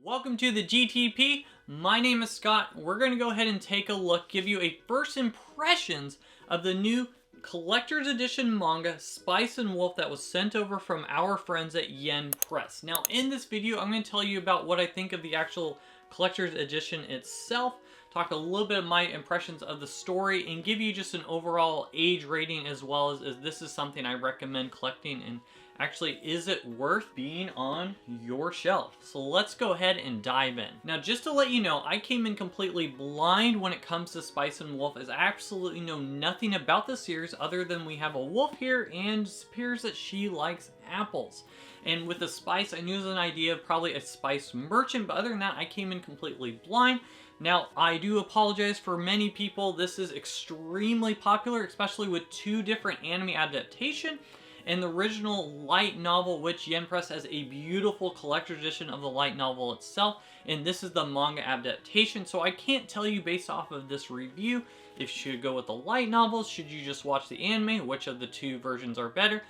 Welcome to the GTP. My name is Scott. We're going to go ahead and take a look, give you a first impressions of the new collector's edition manga Spice and Wolf that was sent over from our friends at Yen Press. Now in this video I'm going to tell you about what I think of the actual collector's edition itself, talk a little bit of my impressions of the story, and give you just an overall age rating as well as this is something I recommend collecting and actually is it worth being on your shelf. So let's go ahead and dive in. Now just to let you know, I came in completely blind when it comes to Spice and Wolf, as I absolutely know nothing about the series other than we have a wolf here and it appears that she likes apples. And with the Spice, I knew it was an idea of probably a spice merchant, but other than that, I came in completely blind. Now, I do apologize for many people. This is extremely popular, especially with two different anime adaptations. And the original light novel, which Yen Press has a beautiful collector's edition of the light novel itself, and this is the manga adaptation. So I can't tell you based off of this review if you should go with the light novels, should you just watch the anime, which of the two versions are better,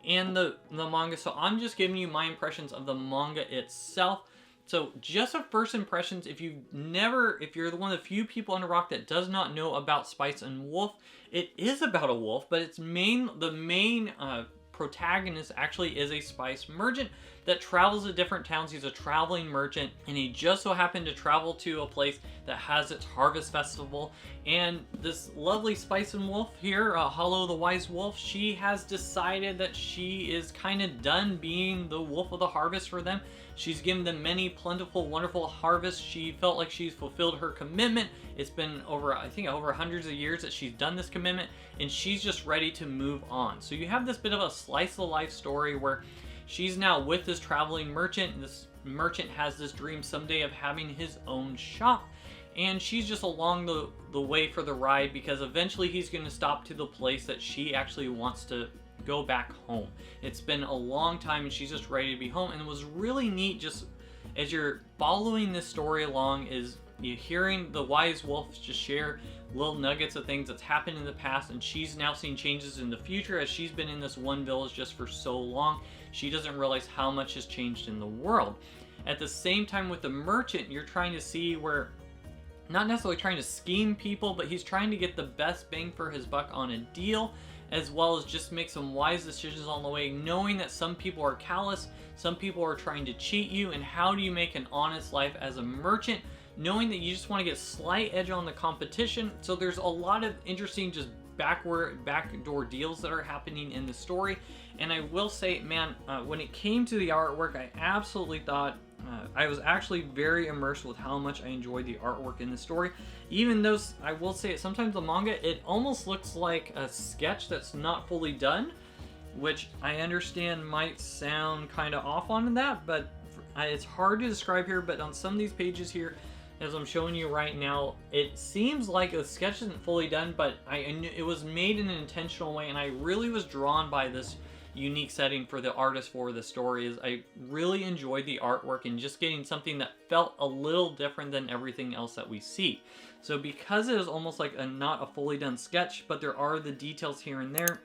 and the manga. So I'm just giving you my impressions of the manga itself. So just a first impressions, if you're one of the few people on the rock that does not know about Spice and Wolf, it is about a wolf, but the main protagonist actually is a spice merchant that travels to different towns. He's a traveling merchant, and he just so happened to travel to a place that has its harvest festival. And this lovely Spice and Wolf here, Holo the Wise Wolf, she has decided that she is kind of done being the wolf of the harvest for them. She's given them many plentiful, wonderful harvests. She felt like she's fulfilled her commitment. It's been over, I think, over hundreds of years that she's done this commitment, and she's just ready to move on. So you have this bit of a slice of life story where she's now with this traveling merchant. This merchant has this dream someday of having his own shop, and she's just along the way for the ride, because eventually he's going to stop to the place that she actually wants to go back home. It's been a long time and she's just ready to be home. And it was really neat, just as you're following this story along, is you hearing the wise wolf just share little nuggets of things that's happened in the past, and she's now seeing changes in the future as she's been in this one village just for so long. She doesn't realize how much has changed in the world. At the same time with the merchant, you're trying to see where, not necessarily trying to scheme people, but he's trying to get the best bang for his buck on a deal, as well as just make some wise decisions on the way, knowing that some people are callous, some people are trying to cheat you, and how do you make an honest life as a merchant, knowing that you just want to get a slight edge on the competition. So there's a lot of interesting just backdoor deals that are happening in the story. And I will say, man, when it came to the artwork, I absolutely thought I was actually very immersed with how much I enjoyed the artwork in the story. Even though I will say, sometimes the manga, it almost looks like a sketch that's not fully done, which I understand might sound kind of off on that, but it's hard to describe here. But on some of these pages here, as I'm showing you right now, it seems like the sketch isn't fully done, but I knew it was made in an intentional way, and I really was drawn by this unique setting for the artist for the story. Is I really enjoyed the artwork and just getting something that felt a little different than everything else that we see. So because it is almost like not a fully done sketch, but there are the details here and there,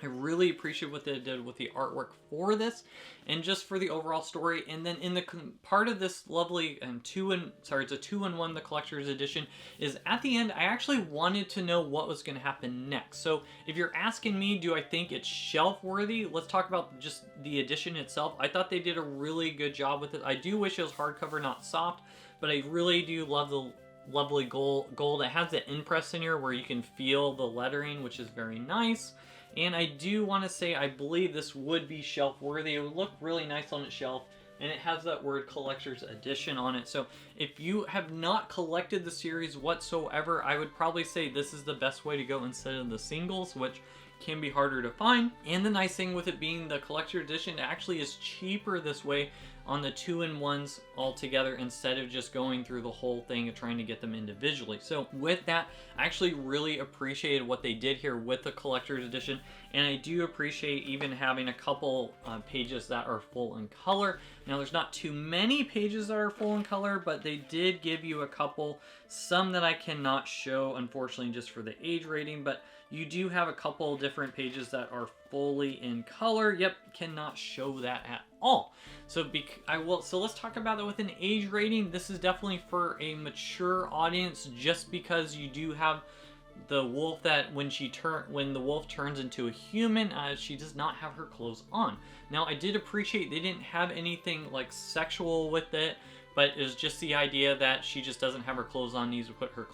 I really appreciate what they did with the artwork for this and just for the overall story. And then in the part of this lovely it's a 2-in-1, the collector's edition, is at the end I actually wanted to know what was going to happen next. So if you're asking me, do I think it's shelf worthy, let's talk about just the edition itself. I thought they did a really good job with it. I do wish it was hardcover, not soft, but I really do love the lovely gold. It has the impress in here where you can feel the lettering, which is very nice. And I do want to say, I believe this would be shelf worthy. It would look really nice on its shelf, and it has that word collector's edition on it. So if you have not collected the series whatsoever, I would probably say this is the best way to go instead of the singles, which can be harder to find. And the nice thing with it being the collector's edition, it actually is cheaper this way on the 2-in-1s altogether, instead of just going through the whole thing and trying to get them individually. So with that, I actually really appreciated what they did here with the collector's edition, and I do appreciate even having a couple pages that are full in color. Now there's not too many pages that are full in color, but they did give you a couple, some that I cannot show unfortunately just for the age rating, but you do have a couple different pages that are fully in color. Yep, cannot show that at all. So let's talk about with an age rating, this is definitely for a mature audience, just because you do have the wolf that when the wolf turns into a human, she does not have her clothes on. Now, I did appreciate they didn't have anything like sexual with it, but it was just the idea that she just doesn't have her clothes on, needs to put her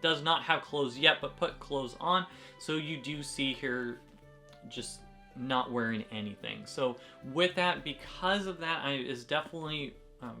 does not have clothes yet, but put clothes on. So you do see her just not wearing anything. So with that, because of that, is definitely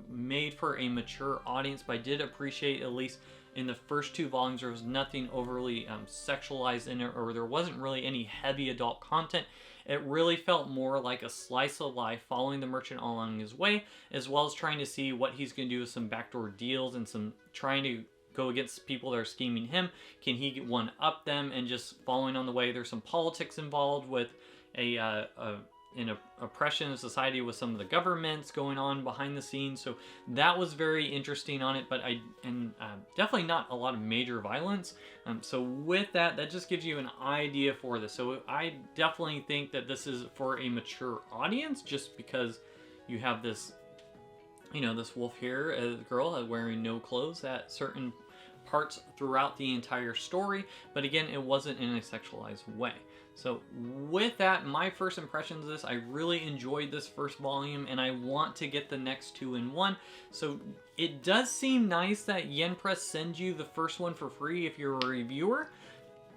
made for a mature audience, but I did appreciate, at least in the first 2 volumes, there was nothing overly sexualized in it, or there wasn't really any heavy adult content. It really felt more like a slice of life, following the merchant along his way, as well as trying to see what he's going to do with some backdoor deals and some trying to go against people that are scheming him. Can he one up them? And just following on the way, there's some politics involved with an oppression of society with some of the governments going on behind the scenes. So that was very interesting on it, but definitely not a lot of major violence. So with that, that just gives you an idea for this. So I definitely think that this is for a mature audience, just because you have this, this wolf here, a girl wearing no clothes at certain parts throughout the entire story, but again, it wasn't in a sexualized way. So with that, my first impressions of this, I really enjoyed this first volume, and I want to get the next 2 in 1. So it does seem nice that Yen Press sends you the first one for free if you're a reviewer,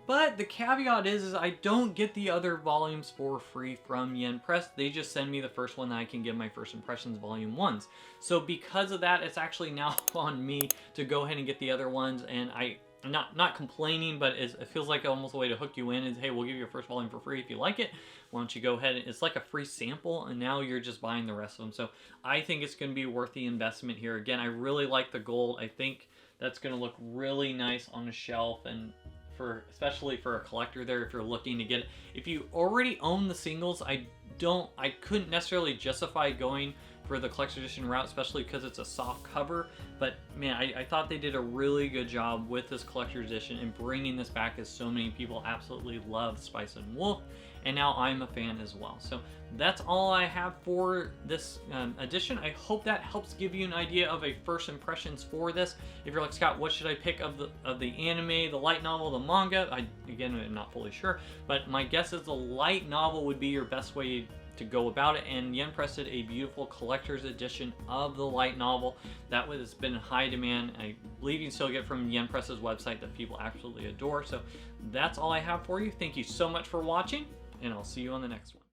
but the caveat is I don't get the other volumes for free from Yen Press. They just send me the first one that I can give my first impressions volume 1s. So because of that, it's actually now on me to go ahead and get the other ones, and I'm not complaining, but it feels like almost a way to hook you in. Is, hey, we'll give you your first volume for free if you like it. Why don't you go ahead? It's like a free sample, and now you're just buying the rest of them. So I think it's going to be worth the investment here. Again, I really like the gold. I think that's going to look really nice on a shelf, and especially for a collector there, if you're looking to get it. If you already own the singles, I couldn't necessarily justify going for the collector's edition route, especially because it's a soft cover. But man, I thought they did a really good job with this collector's edition and bringing this back, as so many people absolutely love Spice and Wolf, and now I'm a fan as well. So that's all I have for this edition. I hope that helps give you an idea of a first impressions for this. If you're like, Scott, what should I pick of the anime, the light novel, the manga? Again, I'm not fully sure, but my guess is the light novel would be your best way to go about it, and Yen Press did a beautiful collector's edition of the light novel that has been in high demand. I believe you can still get from Yen Press's website, that people absolutely adore. So that's all I have for you. Thank you so much for watching, and I'll see you on the next one.